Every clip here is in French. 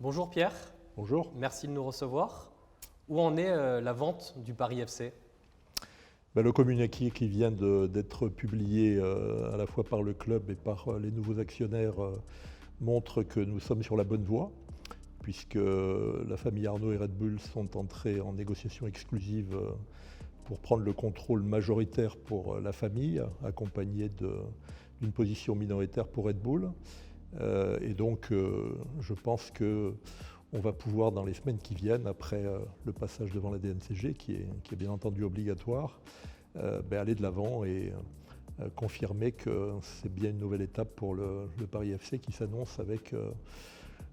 Bonjour Pierre, Bonjour. merci de nous recevoir. Où en est la vente du Paris FC? Le communiqué qui vient d'être publié à la fois par le club et par les nouveaux actionnaires montre que nous sommes sur la bonne voie, puisque la famille Arnault et Red Bull sont entrés en négociation exclusive pour prendre le contrôle majoritaire pour la famille, accompagné d'une position minoritaire pour Red Bull. Et donc je pense qu'on va pouvoir, dans les semaines qui viennent, après le passage devant la DNCG, qui est bien entendu obligatoire, aller de l'avant et confirmer que c'est bien une nouvelle étape pour le Paris FC qui s'annonce avec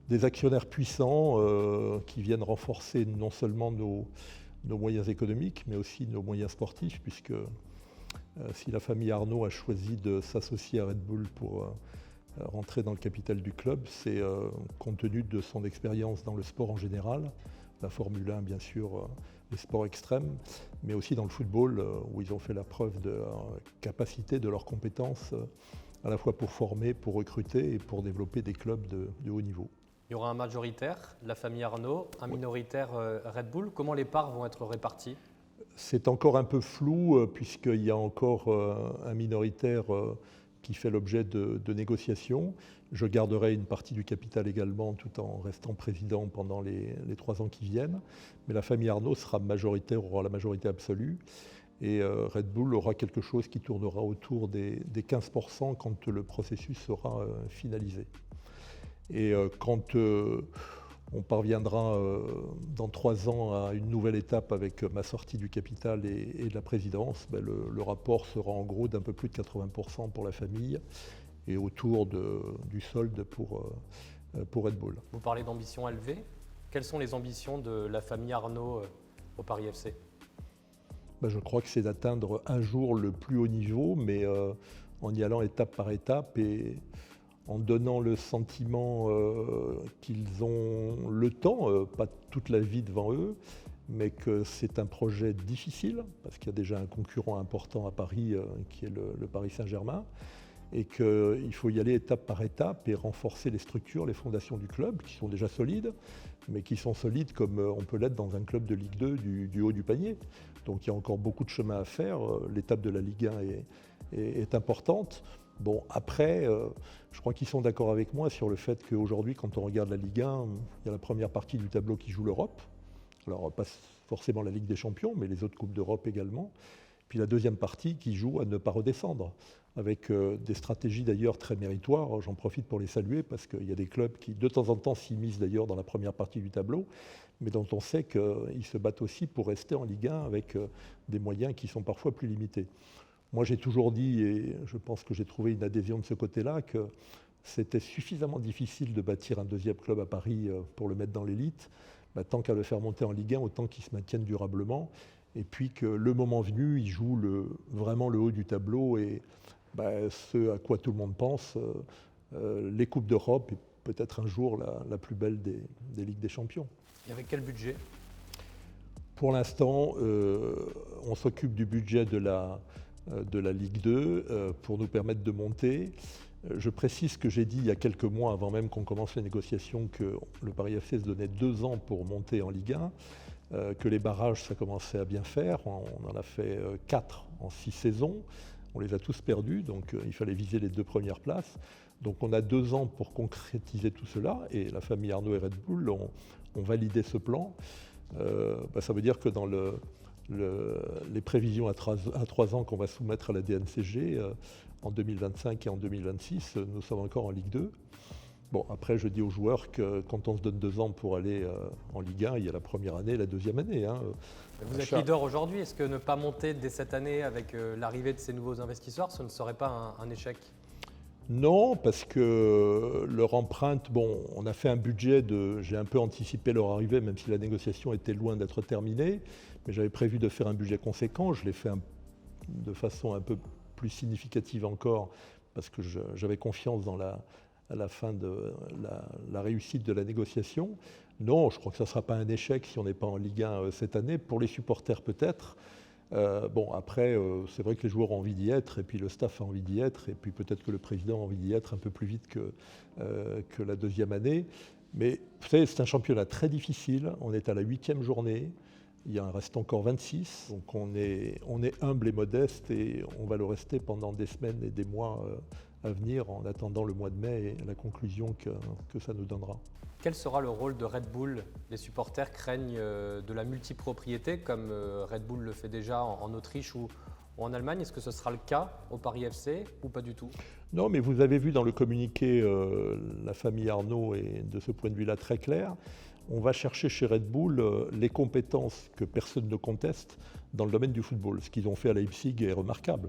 des actionnaires puissants qui viennent renforcer non seulement nos moyens économiques, mais aussi nos moyens sportifs, puisque si la famille Arnault a choisi de s'associer à Red Bull pour rentrer dans le capital du club, c'est compte tenu de son expérience dans le sport en général, la Formule 1 bien sûr, les sports extrêmes, mais aussi dans le football où ils ont fait la preuve de leur capacité, de leurs compétences, à la fois pour former, pour recruter et pour développer des clubs de haut niveau. Il y aura un majoritaire, la famille Arnault, un minoritaire Red Bull. Comment les parts vont être réparties? C'est encore un peu flou puisqu'il y a encore un minoritaire qui fait l'objet de négociations. Je garderai une partie du capital également tout en restant président pendant les 3 ans qui viennent. Mais la famille Arnault sera majoritaire, aura la majorité absolue. Et Red Bull aura quelque chose qui tournera autour des 15% quand le processus sera finalisé. Et quand on parviendra dans 3 ans à une nouvelle étape avec ma sortie du capital et de la présidence, le rapport sera en gros d'un peu plus de 80% pour la famille et autour du solde pour Red Bull. Vous parlez d'ambitions élevées. Quelles sont les ambitions de la famille Arnault au Paris FC? Je crois que c'est d'atteindre un jour le plus haut niveau, mais en y allant étape par étape et en donnant le sentiment qu'ils ont le temps, pas toute la vie devant eux, mais que c'est un projet difficile, parce qu'il y a déjà un concurrent important à Paris qui est le Paris Saint-Germain, et qu'il faut y aller étape par étape et renforcer les structures, les fondations du club, qui sont déjà solides, mais qui sont solides comme on peut l'être dans un club de Ligue 2 du haut du panier. Donc il y a encore beaucoup de chemin à faire, l'étape de la Ligue 1 est importante. Bon, après, je crois qu'ils sont d'accord avec moi sur le fait qu'aujourd'hui, quand on regarde la Ligue 1, il y a la première partie du tableau qui joue l'Europe. Alors, pas forcément la Ligue des Champions, mais les autres Coupes d'Europe également. Puis la deuxième partie qui joue à ne pas redescendre, avec des stratégies d'ailleurs très méritoires. J'en profite pour les saluer parce qu'il y a des clubs qui, de temps en temps, s'immiscent d'ailleurs dans la première partie du tableau, mais dont on sait qu'ils se battent aussi pour rester en Ligue 1 avec des moyens qui sont parfois plus limités. Moi, j'ai toujours dit, et je pense que j'ai trouvé une adhésion de ce côté-là, que c'était suffisamment difficile de bâtir un deuxième club à Paris pour le mettre dans l'élite. Tant qu'à le faire monter en Ligue 1, autant qu'il se maintienne durablement. Et puis que le moment venu, il joue vraiment le haut du tableau et ce à quoi tout le monde pense, les Coupes d'Europe et peut-être un jour la plus belle des Ligues des Champions. Et avec quel budget? Pour l'instant, on s'occupe du budget de la Ligue 2 pour nous permettre de monter. Je précise que j'ai dit il y a quelques mois, avant même qu'on commence les négociations, que le Paris FC se donnait 2 ans pour monter en Ligue 1, que les barrages, ça commençait à bien faire. On en a fait 4 en 6 saisons. On les a tous perdus, donc il fallait viser les 2 premières places. Donc on a 2 ans pour concrétiser tout cela, et la famille Arnault et Red Bull ont validé ce plan. Ça veut dire que dans les prévisions à 3 ans qu'on va soumettre à la DNCG en 2025 et en 2026, nous sommes encore en Ligue 2. Bon, après, je dis aux joueurs que quand on se donne 2 ans pour aller en Ligue 1, il y a la première année et la deuxième année. Vous êtes leader aujourd'hui. Est-ce que ne pas monter dès cette année avec l'arrivée de ces nouveaux investisseurs, ce ne serait pas un échec? Non, parce que leur empreinte, on a fait un budget j'ai un peu anticipé leur arrivée, même si la négociation était loin d'être terminée, mais j'avais prévu de faire un budget conséquent. Je l'ai fait de façon un peu plus significative encore, parce que j'avais confiance à la fin de la réussite de la négociation. Non, je crois que ça ne sera pas un échec si on n'est pas en Ligue 1 cette année. Pour les supporters peut-être. Après, c'est vrai que les joueurs ont envie d'y être, et puis le staff a envie d'y être, et puis peut-être que le président a envie d'y être un peu plus vite que la deuxième année. Mais vous savez, c'est un championnat très difficile. On est à la 8e journée. Il en reste encore 26. Donc on est humble et modeste et on va le rester pendant des semaines et des mois à venir en attendant le mois de mai et la conclusion que ça nous donnera. Quel sera le rôle de Red Bull? Les supporters craignent de la multipropriété comme Red Bull le fait déjà en Autriche ou en Allemagne. Est-ce que ce sera le cas au Paris FC ou pas du tout? Non, mais vous avez vu dans le communiqué, la famille Arnaud est de ce point de vue-là très claire. On va chercher chez Red Bull les compétences que personne ne conteste dans le domaine du football. Ce qu'ils ont fait à Leipzig est remarquable.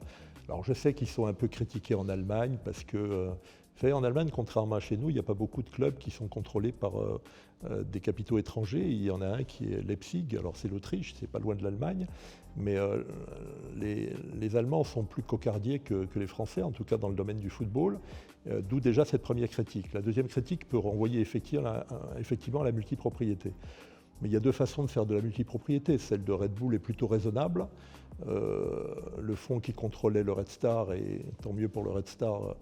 Alors je sais qu'ils sont un peu critiqués en Allemagne parce que, vous savez, en Allemagne, contrairement à chez nous, il n'y a pas beaucoup de clubs qui sont contrôlés par des capitaux étrangers. Il y en a un qui est Leipzig, alors c'est l'Autriche, c'est pas loin de l'Allemagne. Mais les Allemands sont plus cocardiers que les Français, en tout cas dans le domaine du football, d'où déjà cette première critique. La deuxième critique peut renvoyer effectivement à la multipropriété. Mais il y a deux façons de faire de la multipropriété. Celle de Red Bull est plutôt raisonnable. Le fonds qui contrôlait le Red Star, et tant mieux pour le Red Star,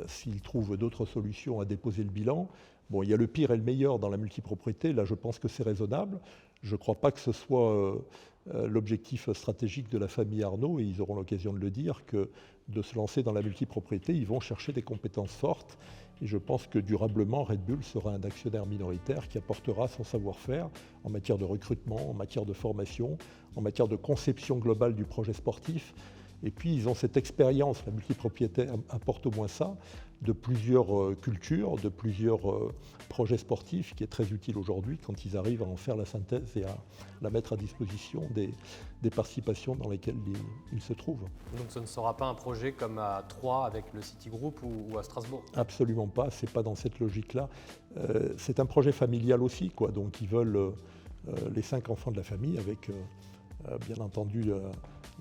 s'il trouve d'autres solutions à déposer le bilan. Bon, il y a le pire et le meilleur dans la multipropriété. Là, je pense que c'est raisonnable. Je ne crois pas que ce soit l'objectif stratégique de la famille Arnaud, et ils auront l'occasion de le dire, que de se lancer dans la multipropriété, ils vont chercher des compétences fortes. Et je pense que durablement, Red Bull sera un actionnaire minoritaire qui apportera son savoir-faire en matière de recrutement, en matière de formation, en matière de conception globale du projet sportif. Et puis, ils ont cette expérience, la multipropriété apporte au moins ça, de plusieurs cultures, de plusieurs projets sportifs, qui est très utile aujourd'hui quand ils arrivent à en faire la synthèse et à la mettre à disposition des participations dans lesquelles ils se trouvent. Donc ce ne sera pas un projet comme à Troyes avec le City Group ou à Strasbourg? Absolument pas, c'est pas dans cette logique-là. C'est un projet familial aussi, quoi. Donc ils veulent les 5 enfants de la famille avec bien entendu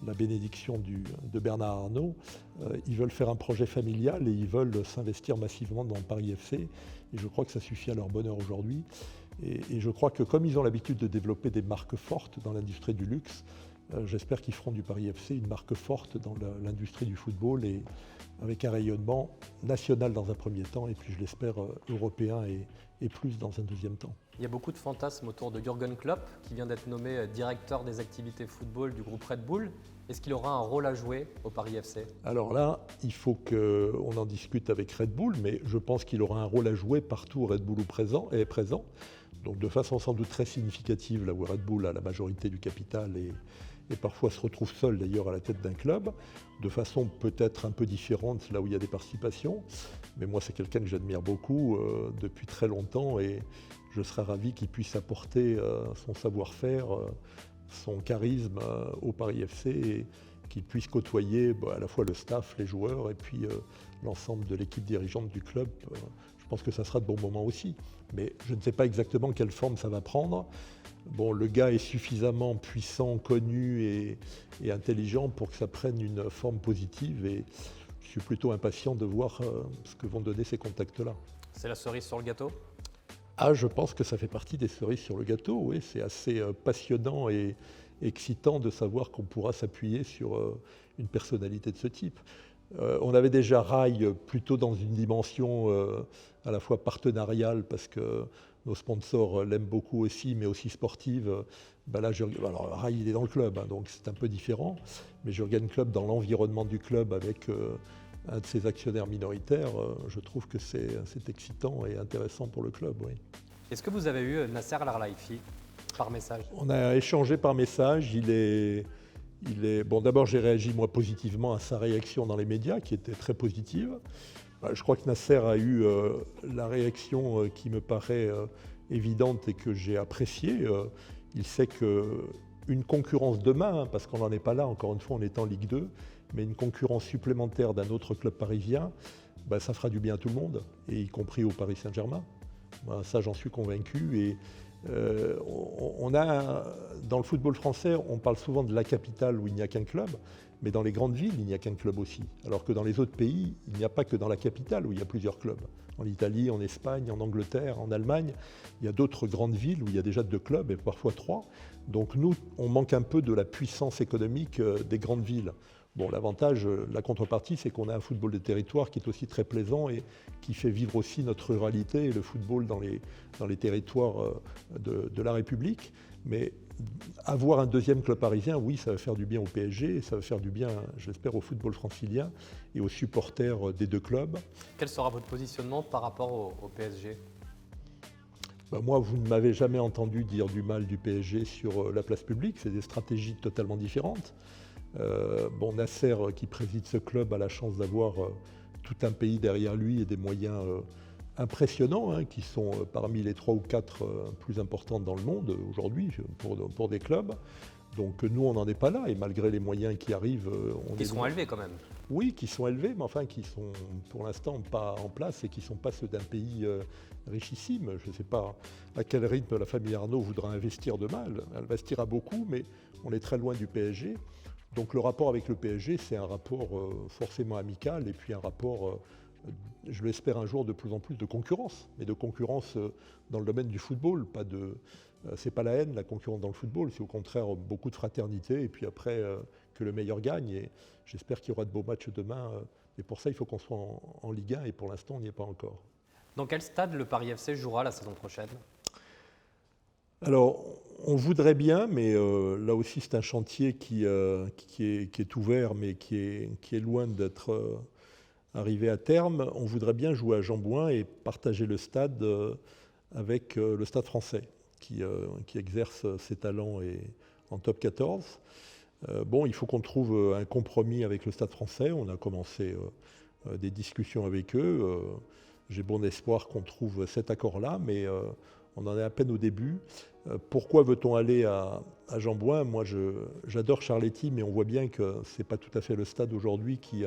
la bénédiction de Bernard Arnault. Ils veulent faire un projet familial et ils veulent s'investir massivement dans Paris FC. Et je crois que ça suffit à leur bonheur aujourd'hui. Et je crois que comme ils ont l'habitude de développer des marques fortes dans l'industrie du luxe, j'espère qu'ils feront du Paris FC une marque forte dans l'industrie du football et avec un rayonnement national dans un premier temps et puis je l'espère européen et plus dans un deuxième temps. Il y a beaucoup de fantasmes autour de Jürgen Klopp qui vient d'être nommé directeur des activités football du groupe Red Bull. Est-ce qu'il aura un rôle à jouer au Paris FC? Alors là, il faut qu'on en discute avec Red Bull, mais je pense qu'il aura un rôle à jouer partout où Red Bull est présent. Donc de façon sans doute très significative, là où Red Bull a la majorité du capital et parfois se retrouve seul d'ailleurs à la tête d'un club, de façon peut-être un peu différente là où il y a des participations. Mais moi c'est quelqu'un que j'admire beaucoup depuis très longtemps et je serais ravi qu'il puisse apporter son savoir-faire, son charisme au Paris FC et qu'il puisse côtoyer à la fois le staff, les joueurs et puis l'ensemble de l'équipe dirigeante du club. Je pense que ça sera de bons moments aussi. Mais je ne sais pas exactement quelle forme ça va prendre. Bon, le gars est suffisamment puissant, connu et intelligent pour que ça prenne une forme positive et je suis plutôt impatient de voir ce que vont donner ces contacts-là. C'est la cerise sur le gâteau? Ah, je pense que ça fait partie des cerises sur le gâteau, oui. C'est assez passionnant et excitant de savoir qu'on pourra s'appuyer sur une personnalité de ce type. On avait déjà Rai plutôt dans une dimension à la fois partenariale parce que nos sponsors l'aiment beaucoup aussi, mais aussi sportive. Alors Rai il est dans le club, hein, donc c'est un peu différent. Mais Jürgen Klopp dans l'environnement du club avec un de ses actionnaires minoritaires, je trouve que c'est excitant et intéressant pour le club. Oui. Est-ce que vous avez eu Nasser Al-Khelaifi par message? On a échangé par message. Bon, d'abord, j'ai réagi moi positivement à sa réaction dans les médias, qui était très positive. Je crois que Nasser a eu la réaction qui me paraît évidente et que j'ai appréciée. Il sait qu'une concurrence demain, parce qu'on n'en est pas là, encore une fois, on est en Ligue 2, mais une concurrence supplémentaire d'un autre club parisien, ça fera du bien à tout le monde, et y compris au Paris Saint-Germain. Ça, j'en suis convaincu. Et on a, dans le football français, on parle souvent de la capitale où il n'y a qu'un club, mais dans les grandes villes, il n'y a qu'un club aussi. Alors que dans les autres pays, il n'y a pas que dans la capitale où il y a plusieurs clubs. En Italie, en Espagne, en Angleterre, en Allemagne, il y a d'autres grandes villes où il y a déjà 2 clubs et parfois 3. Donc nous, on manque un peu de la puissance économique des grandes villes. Bon, l'avantage, la contrepartie, c'est qu'on a un football de territoire qui est aussi très plaisant et qui fait vivre aussi notre ruralité et le football dans les territoires de la République. Mais avoir un deuxième club parisien, oui, ça va faire du bien au PSG et ça va faire du bien, j'espère, au football francilien et aux supporters des deux clubs. Quel sera votre positionnement par rapport au PSG ? Moi, vous ne m'avez jamais entendu dire du mal du PSG sur la place publique, c'est des stratégies totalement différentes. Nasser, qui préside ce club, a la chance d'avoir tout un pays derrière lui et des moyens impressionnants, qui sont parmi les 3 ou 4 plus importants dans le monde aujourd'hui pour des clubs. Donc nous, on n'en est pas là, et malgré les moyens qui arrivent... Qui seront élevés quand même. Oui, qui sont élevés, mais enfin qui sont pour l'instant pas en place et qui ne sont pas ceux d'un pays richissime. Je ne sais pas à quel rythme la famille Arnaud voudra investir demain. Elle investira beaucoup, mais on est très loin du PSG. Donc le rapport avec le PSG, c'est un rapport forcément amical et puis un rapport, je l'espère un jour, de plus en plus de concurrence. Mais de concurrence dans le domaine du football. C'est pas la haine, la concurrence dans le football, c'est au contraire beaucoup de fraternité et puis après que le meilleur gagne. Et j'espère qu'il y aura de beaux matchs demain. Et pour ça, il faut qu'on soit en Ligue 1 et pour l'instant, on n'y est pas encore. Dans quel stade le Paris FC jouera la saison prochaine ? Alors, on voudrait bien, mais là aussi c'est un chantier qui est ouvert, mais qui est loin d'être arrivé à terme. On voudrait bien jouer à Jean-Bouin et partager le stade avec le Stade Français, qui exerce ses talents en top 14. Il faut qu'on trouve un compromis avec le Stade Français. On a commencé des discussions avec eux. J'ai bon espoir qu'on trouve cet accord-là, mais on en est à peine au début. Pourquoi veut-on aller à Jean-Bouin ? Moi, j'adore Charletti, mais on voit bien que ce n'est pas tout à fait le stade aujourd'hui qui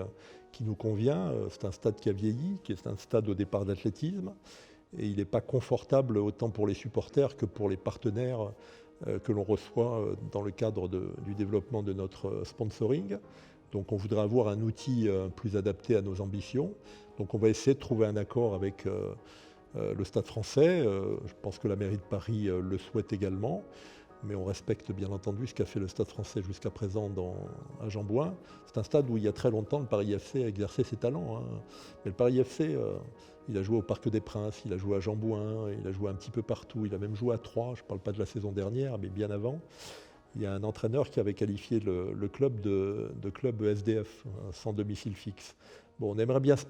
nous convient. C'est un stade qui a vieilli, qui est un stade au départ d'athlétisme, et il n'est pas confortable autant pour les supporters que pour les partenaires que l'on reçoit dans le cadre du développement de notre sponsoring. Donc on voudrait avoir un outil plus adapté à nos ambitions. Donc on va essayer de trouver un accord avec le Stade Français. Je pense que la mairie de Paris le souhaite également, mais on respecte bien entendu ce qu'a fait le Stade Français jusqu'à présent à Jean-Bouin. C'est un stade où il y a très longtemps le Paris FC a exercé ses talents. Mais le Paris FC, il a joué au Parc des Princes, il a joué à Jean-Bouin, il a joué un petit peu partout, il a même joué à Troyes, je ne parle pas de la saison dernière, mais bien avant. Il y a un entraîneur qui avait qualifié le club de club SDF, sans domicile fixe. On aimerait bien se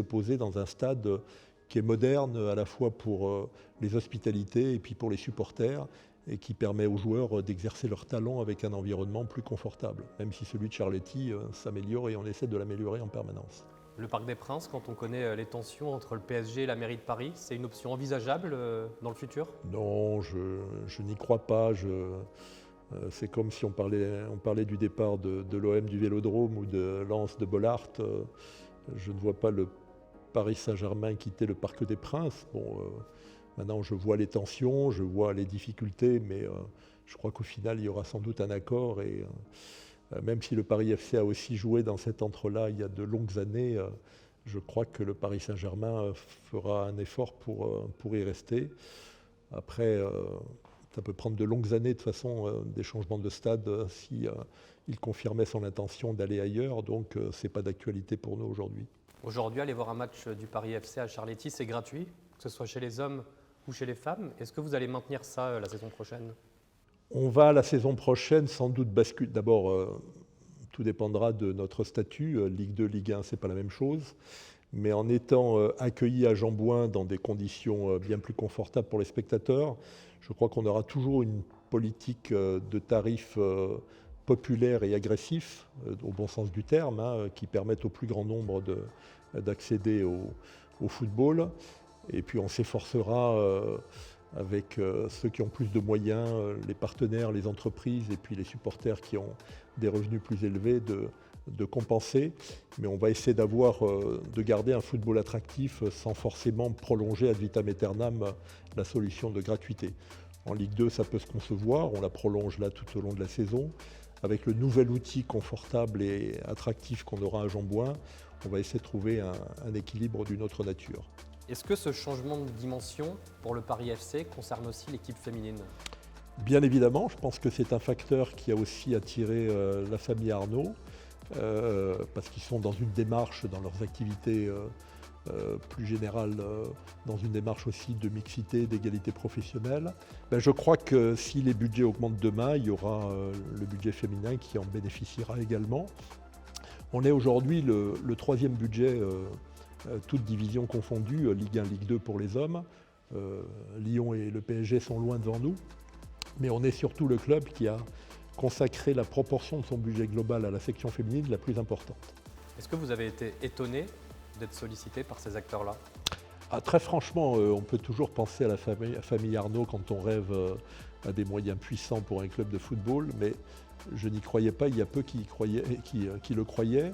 poser dans un stade qui est moderne à la fois pour les hospitalités et puis pour les supporters, et qui permet aux joueurs d'exercer leur talent avec un environnement plus confortable, même si celui de Charletti s'améliore et on essaie de l'améliorer en permanence. Le Parc des Princes, quand on connaît les tensions entre le PSG et la mairie de Paris, c'est une option envisageable dans le futur ? Non, je n'y crois pas. C'est comme si on parlait du départ de l'OM du Vélodrome ou de Lens de Bollaert. Je ne vois pas le Paris Saint-Germain quitter le Parc des Princes. Maintenant, je vois les tensions, je vois les difficultés, mais je crois qu'au final, il y aura sans doute un accord. Et même si le Paris FC a aussi joué dans cet entre-là il y a de longues années, je crois que le Paris Saint-Germain fera un effort pour y rester. Après, ça peut prendre de longues années, de toute façon, des changements de stade si il confirmait son intention d'aller ailleurs. Donc, ce n'est pas d'actualité pour nous aujourd'hui. Aujourd'hui, aller voir un match du Paris FC à Charletti, c'est gratuit, que ce soit chez les hommes ou chez les femmes. Est-ce que vous allez maintenir ça la saison prochaine ? On va la saison prochaine sans doute basculer. D'abord, tout dépendra de notre statut. Ligue 2, Ligue 1, ce n'est pas la même chose. Mais en étant accueillis à Jean-Bouin dans des conditions bien plus confortables pour les spectateurs, je crois qu'on aura toujours une politique de tarifs populaires et agressifs, au bon sens du terme, qui permettent au plus grand nombre d'accéder au football. Et puis on s'efforcera avec ceux qui ont plus de moyens, les partenaires, les entreprises et puis les supporters qui ont des revenus plus élevés de compenser. Mais on va essayer de garder un football attractif sans forcément prolonger ad vitam aeternam la solution de gratuité. En Ligue 2, ça peut se concevoir, on la prolonge là tout au long de la saison. Avec le nouvel outil confortable et attractif qu'on aura à Jean-Bouin, on va essayer de trouver un équilibre d'une autre nature. Est-ce que ce changement de dimension pour le Paris FC concerne aussi l'équipe féminine ? Bien évidemment, je pense que c'est un facteur qui a aussi attiré la famille Arnaud. parce qu'ils sont dans une démarche, dans leurs activités plus générales, dans une démarche aussi de mixité, d'égalité professionnelle. Je crois que si les budgets augmentent demain, il y aura le budget féminin qui en bénéficiera également. On est aujourd'hui le troisième budget, toutes divisions confondues, Ligue 1, Ligue 2 pour les hommes. Lyon et le PSG sont loin devant nous, mais on est surtout le club qui a consacré la proportion de son budget global à la section féminine la plus importante. Est-ce que vous avez été étonné d'être sollicité par ces acteurs-là ? Très franchement, on peut toujours penser à la famille Arnaud quand on rêve à des moyens puissants pour un club de football, mais je n'y croyais pas, il y a peu qui le croyaient.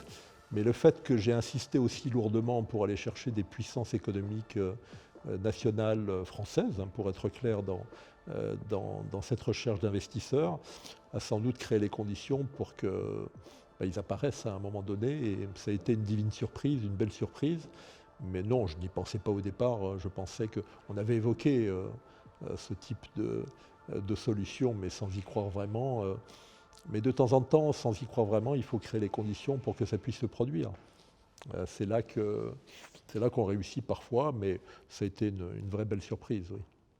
Mais le fait que j'ai insisté aussi lourdement pour aller chercher des puissances économiques nationales françaises, pour être clair dans cette recherche d'investisseurs, a sans doute créé les conditions pour qu'ils apparaissent à un moment donné. Et ça a été une divine surprise, une belle surprise. Mais non, je n'y pensais pas au départ. Je pensais qu'on avait évoqué ce type de solution, mais sans y croire vraiment. Mais de temps en temps, sans y croire vraiment, il faut créer les conditions pour que ça puisse se produire. C'est là qu'on réussit parfois, mais ça a été une vraie belle surprise, oui.